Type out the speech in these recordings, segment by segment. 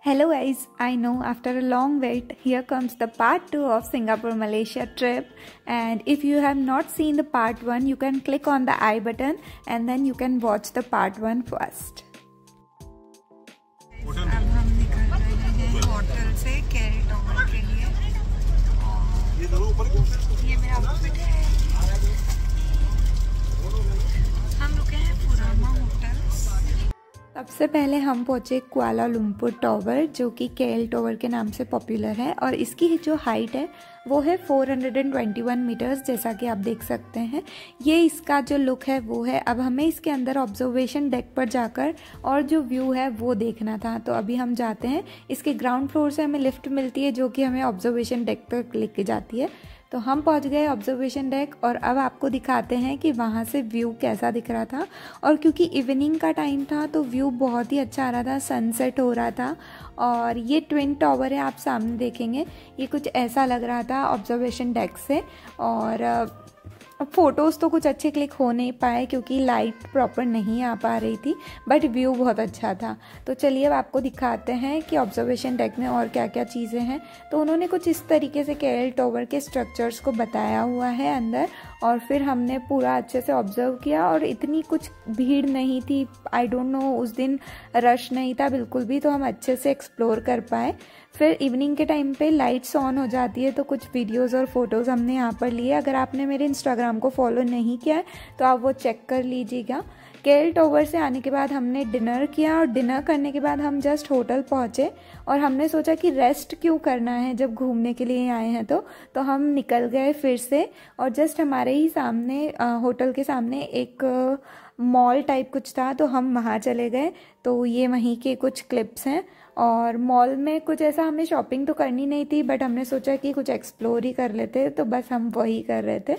Hello guys, I know after a long wait, here comes the part 2 of Singapore Malaysia trip, and if you have not seen the part 1, you can click on the I button and then you can watch the part 1 first. अब हम निकल रहे हैं hotel से carry tower के लिए। ये मेरा आउटफिट है। हम रुके हैं पुराना होटल। सबसे पहले हम पहुंचे कुआलालंपुर टावर, जो कि केएल टावर के नाम से पॉपुलर है, और इसकी जो हाइट है वो है 421 मीटर्स, जैसा कि आप देख सकते हैं। ये इसका जो लुक है वो है। अब हमें इसके अंदर ऑब्जर्वेशन डेक पर जाकर और जो व्यू है वो देखना था, तो अभी हम जाते हैं। इसके ग्राउंड फ्लोर से हमें लिफ्ट मिलती है जो कि हमें ऑब्जर्वेशन डेक तक लेके जाती है। तो हम पहुंच गए ऑब्जर्वेशन डेक, और अब आपको दिखाते हैं कि वहाँ से व्यू कैसा दिख रहा था। और क्योंकि इवनिंग का टाइम था तो व्यू बहुत ही अच्छा आ रहा था, सनसेट हो रहा था। और ये ट्विन टावर है, आप सामने देखेंगे, ये कुछ ऐसा लग रहा था ऑब्जर्वेशन डेक से। और अब फ़ोटोज़ तो कुछ अच्छे क्लिक हो नहीं पाए क्योंकि लाइट प्रॉपर नहीं आ पा रही थी, बट व्यू बहुत अच्छा था। तो चलिए अब आपको दिखाते हैं कि ऑब्जर्वेशन डेक में और क्या क्या चीज़ें हैं। तो उन्होंने कुछ इस तरीके से केएल टावर के स्ट्रक्चर्स को बताया हुआ है अंदर, और फिर हमने पूरा अच्छे से ऑब्जर्व किया। और इतनी कुछ भीड़ नहीं थी, आई डोंट नो, उस दिन रश नहीं था बिल्कुल भी, तो हम अच्छे से एक्सप्लोर कर पाए। फिर इवनिंग के टाइम पे लाइट्स ऑन हो जाती है, तो कुछ वीडियोस और फोटोज़ हमने यहाँ पर लिए। अगर आपने मेरे इंस्टाग्राम को फॉलो नहीं किया है तो आप वो चेक कर लीजिएगा। केएल टावर से आने के बाद हमने डिनर किया, और डिनर करने के बाद हम जस्ट होटल पहुँचे, और हमने सोचा कि रेस्ट क्यों करना है जब घूमने के लिए आए हैं। तो हम निकल गए फिर से, और जस्ट हमारे ही सामने होटल के सामने एक मॉल टाइप कुछ था, तो हम वहाँ चले गए। तो ये वहीं के कुछ क्लिप्स हैं। और मॉल में कुछ ऐसा हमें शॉपिंग तो करनी नहीं थी, बट हमने सोचा कि कुछ एक्सप्लोर ही कर लेते, तो बस हम वही कर रहे थे।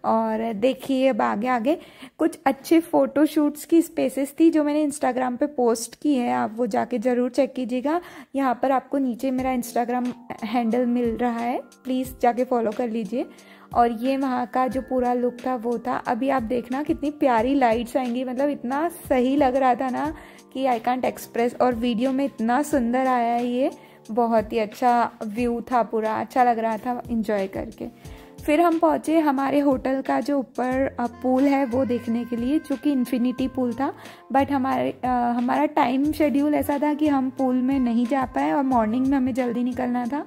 और देखिए अब आगे आगे कुछ अच्छे फ़ोटो शूट्स की स्पेसेस थी जो मैंने इंस्टाग्राम पे पोस्ट की है, आप वो जाके ज़रूर चेक कीजिएगा। यहाँ पर आपको नीचे मेरा इंस्टाग्राम हैंडल मिल रहा है, प्लीज़ जाके फॉलो कर लीजिए। और ये वहाँ का जो पूरा लुक था वो था। अभी आप देखना कितनी प्यारी लाइट्स आएंगी, मतलब इतना सही लग रहा था ना कि आई कांट एक्सप्रेस। और वीडियो में इतना सुंदर आया है, ये बहुत ही अच्छा व्यू था, पूरा अच्छा लग रहा था एंजॉय करके। फिर हम पहुँचे हमारे होटल का जो ऊपर पूल है वो देखने के लिए, जो कि इन्फिनिटी पूल था। बट हमारा टाइम शेड्यूल ऐसा था कि हम पूल में नहीं जा पाए, और मॉर्निंग में हमें जल्दी निकलना था।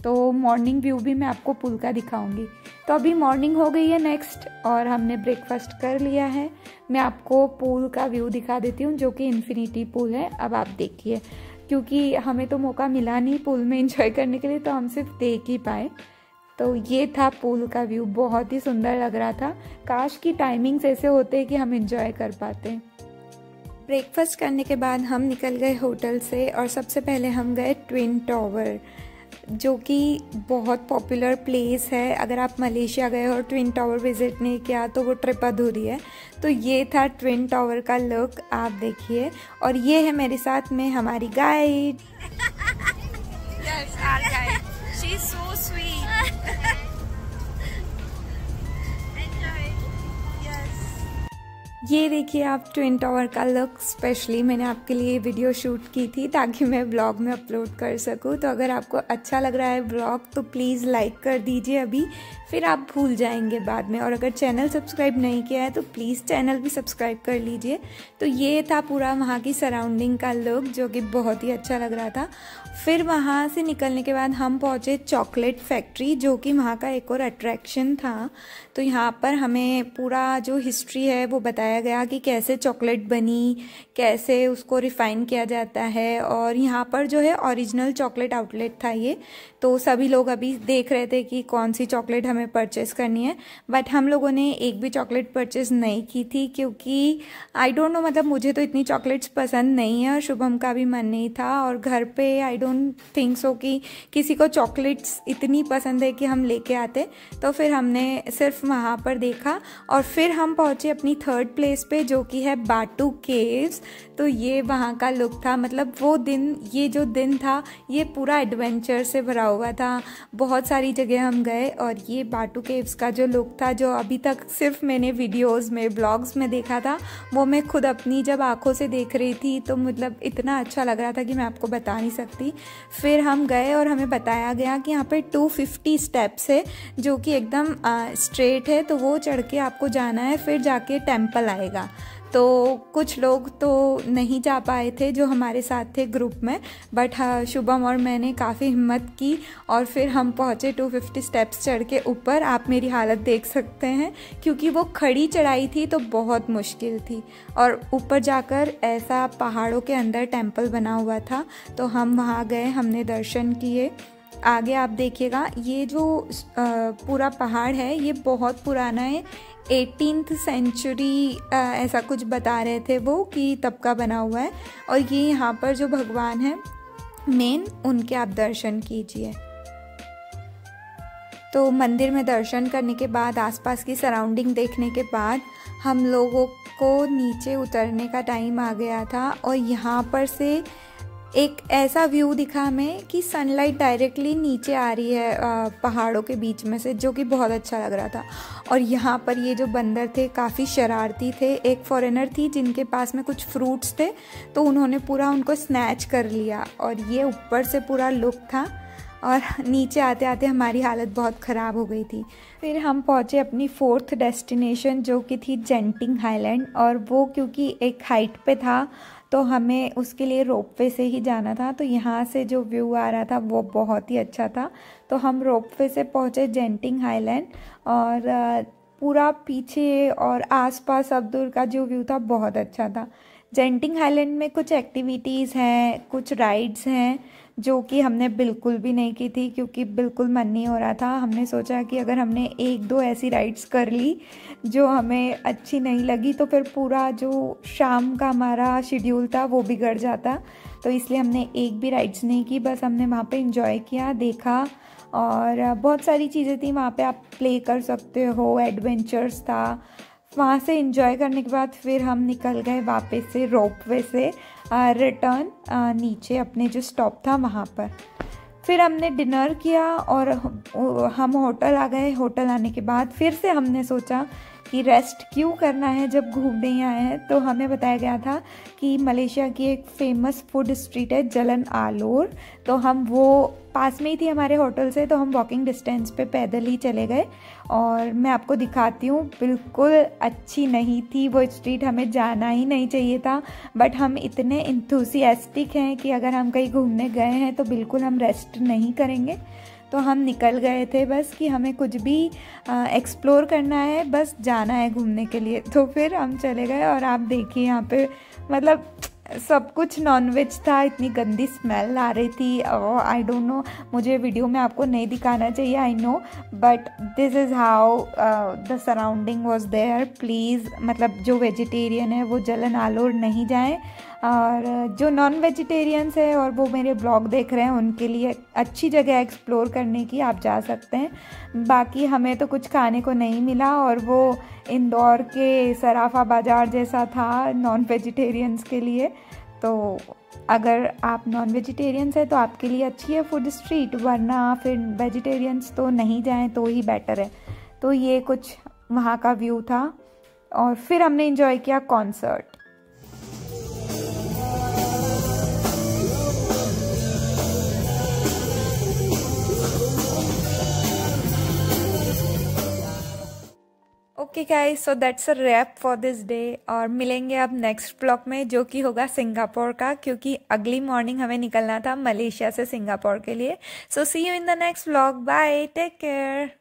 तो मॉर्निंग व्यू भी मैं आपको पूल का दिखाऊंगी। तो अभी मॉर्निंग हो गई है नेक्स्ट, और हमने ब्रेकफास्ट कर लिया है। मैं आपको पूल का व्यू दिखा देती हूँ, जो कि इन्फिनिटी पूल है। अब आप देखिए, क्योंकि हमें तो मौका मिला नहीं पूल में एंजॉय करने के लिए, तो हम सिर्फ देख ही पाए। तो ये था पूल का व्यू, बहुत ही सुंदर लग रहा था। काश की टाइमिंग्स ऐसे होते कि हम एंजॉय कर पाते। ब्रेकफास्ट करने के बाद हम निकल गए होटल से, और सबसे पहले हम गए ट्विन टावर, जो कि बहुत पॉपुलर प्लेस है। अगर आप मलेशिया गए और ट्विन टावर विजिट नहीं किया तो वो ट्रिप अधूरी है। तो ये था ट्विन टावर का लुक, आप देखिए। और ये है मेरे साथ में हमारी guide. Yes, our guide. She's so sweet. Enjoy. Yes. ये देखिए आप ट्विन टावर का लुक, स्पेशली मैंने आपके लिए वीडियो शूट की थी ताकि मैं ब्लॉग में अपलोड कर सकूं। तो अगर आपको अच्छा लग रहा है ब्लॉग तो प्लीज़ लाइक कर दीजिए अभी, फिर आप भूल जाएंगे बाद में। और अगर चैनल सब्सक्राइब नहीं किया है तो प्लीज़ चैनल भी सब्सक्राइब कर लीजिए। तो ये था पूरा वहाँ की सराउंडिंग का लुक, जो कि बहुत ही अच्छा लग रहा था। फिर वहाँ से निकलने के बाद हम पहुँचे चॉकलेट फैक्ट्री, जो कि वहाँ का एक और अट्रैक्शन था। तो यहाँ पर हमें पूरा जो हिस्ट्री है वो बताया गया कि कैसे चॉकलेट बनी, कैसे उसको रिफ़ाइन किया जाता है। और यहाँ पर जो है ओरिजिनल चॉकलेट आउटलेट था ये। तो सभी लोग अभी देख रहे थे कि कौन सी चॉकलेट हमें परचेस करनी है, बट हम लोगों ने एक भी चॉकलेट परचेस नहीं की थी, क्योंकि आई डोंट नो, मतलब मुझे तो इतनी चॉकलेट्स पसंद नहीं है, और शुभम का भी मन नहीं था। और घर पे आई डोंट थिंक सो कि किसी को चॉकलेट्स इतनी पसंद है कि हम लेके आते। तो फिर हमने सिर्फ वहाँ पर देखा, और फिर हम पहुँचे अपनी थर्ड प्लेस पे जो कि है बाटू केव्स। तो ये वहाँ का लुक था, मतलब वो दिन, ये जो दिन था ये पूरा एडवेंचर से भरा हुआ था। बहुत सारी जगह हम गए और ये बाटू केव्स का जो लुक था, जो अभी तक सिर्फ मैंने वीडियोस में, ब्लॉग्स में देखा था, वो मैं खुद अपनी जब आंखों से देख रही थी तो मतलब इतना अच्छा लग रहा था कि मैं आपको बता नहीं सकती। फिर हम गए और हमें बताया गया कि यहाँ पे 250 स्टेप्स है जो कि एकदम स्ट्रेट है, तो वो चढ़ के आपको जाना है, फिर जाके टेम्पल आएगा। तो कुछ लोग तो नहीं जा पाए थे जो हमारे साथ थे ग्रुप में, बट हाँ, शुभम और मैंने काफ़ी हिम्मत की और फिर हम पहुँचे 250 स्टेप्स चढ़ के ऊपर। आप मेरी हालत देख सकते हैं क्योंकि वो खड़ी चढ़ाई थी तो बहुत मुश्किल थी, और ऊपर जाकर ऐसा पहाड़ों के अंदर टेम्पल बना हुआ था, तो हम वहाँ गए, हमने दर्शन किए। आगे आप देखिएगा, ये जो पूरा पहाड़ है ये बहुत पुराना है, 18th सेंचुरी ऐसा कुछ बता रहे थे वो कि तब का बना हुआ है। और ये यहाँ पर जो भगवान है मेन, उनके आप दर्शन कीजिए। तो मंदिर में दर्शन करने के बाद, आसपास की सराउंडिंग देखने के बाद, हम लोगों को नीचे उतरने का टाइम आ गया था। और यहाँ पर से एक ऐसा व्यू दिखा हमें कि सनलाइट डायरेक्टली नीचे आ रही है पहाड़ों के बीच में से, जो कि बहुत अच्छा लग रहा था। और यहाँ पर ये जो बंदर थे काफ़ी शरारती थे। एक फॉरेनर थी जिनके पास में कुछ फ्रूट्स थे, तो उन्होंने पूरा उनको स्नैच कर लिया। और ये ऊपर से पूरा लुक था, और नीचे आते आते हमारी हालत बहुत ख़राब हो गई थी। फिर हम पहुँचे अपनी 4th डेस्टिनेशन जो कि थी जेंटिंग हाईलैंड, और वो क्योंकि एक हाइट पे था तो हमें उसके लिए रोपवे से ही जाना था। तो यहाँ से जो व्यू आ रहा था वो बहुत ही अच्छा था, तो हम रोपवे से पहुँचे जेंटिंग हाईलैंड। और पूरा पीछे और आसपास अब्दुल का जो व्यू था बहुत अच्छा था। जेंटिंग हाईलैंड में कुछ एक्टिविटीज़ हैं, कुछ राइड्स हैं जो कि हमने बिल्कुल भी नहीं की थी क्योंकि बिल्कुल मन नहीं हो रहा था। हमने सोचा कि अगर हमने 1-2 ऐसी राइड्स कर ली जो हमें अच्छी नहीं लगी तो फिर पूरा जो शाम का हमारा शेड्यूल था वो बिगड़ जाता, तो इसलिए हमने एक भी राइड्स नहीं की। बस हमने वहाँ पे एंजॉय किया, देखा, और बहुत सारी चीज़ें थी वहाँ पे, आप प्ले कर सकते हो, एडवेंचर्स था। वहाँ से एंजॉय करने के बाद फिर हम निकल गए वापस से रोपवे से रिटर्न नीचे अपने जो स्टॉप था वहाँ पर। फिर हमने डिनर किया और हम होटल आ गए। होटल आने के बाद फिर से हमने सोचा कि रेस्ट क्यों करना है जब घूमने ही आए हैं। तो हमें बताया गया था कि मलेशिया की एक फेमस फूड स्ट्रीट है जलन आलोर, तो हम वो पास में ही थी हमारे होटल से, तो हम वॉकिंग डिस्टेंस पे पैदल ही चले गए। और मैं आपको दिखाती हूँ, बिल्कुल अच्छी नहीं थी वो स्ट्रीट, हमें जाना ही नहीं चाहिए था, बट हम इतने इंथुसियास्टिक हैं कि अगर हम कहीं घूमने गए हैं तो बिल्कुल हम रेस्ट नहीं करेंगे। तो हम निकल गए थे बस कि हमें कुछ भी एक्सप्लोर करना है, बस जाना है घूमने के लिए। तो फिर हम चले गए और आप देखिए यहाँ पे मतलब सब कुछ नॉनवेज था, इतनी गंदी स्मेल आ रही थी। आई डोंट नो, मुझे वीडियो में आपको नहीं दिखाना चाहिए, I know, but this is how the surrounding was there. Please मतलब जो वेजिटेरियन है वो जलन आलोर नहीं जाएं, और जो नॉन वेजिटेरियंस है और वो मेरे ब्लॉग देख रहे हैं उनके लिए अच्छी जगह एक्सप्लोर करने की आप जा सकते हैं। बाकी हमें तो कुछ खाने को नहीं मिला, और वो इंदौर के सराफा बाज़ार जैसा था नॉन वेजिटेरियंस के लिए। तो अगर आप नॉन वेजिटेरियंस हैं तो आपके लिए अच्छी है फूड स्ट्रीट, वरना फिर वेजिटेरियंस तो नहीं जाएं तो ही बेटर है। तो ये कुछ वहाँ का व्यू था, और फिर हमने एंजॉय किया concert. Okay guys, so that's a rap for this day, और मिलेंगे अब नेक्स्ट ब्लॉग में जो कि होगा सिंगापुर का, क्योंकि अगली मॉर्निंग हमें निकलना था मलेशिया से सिंगापुर के लिए। So see you in the next blog, bye, take care.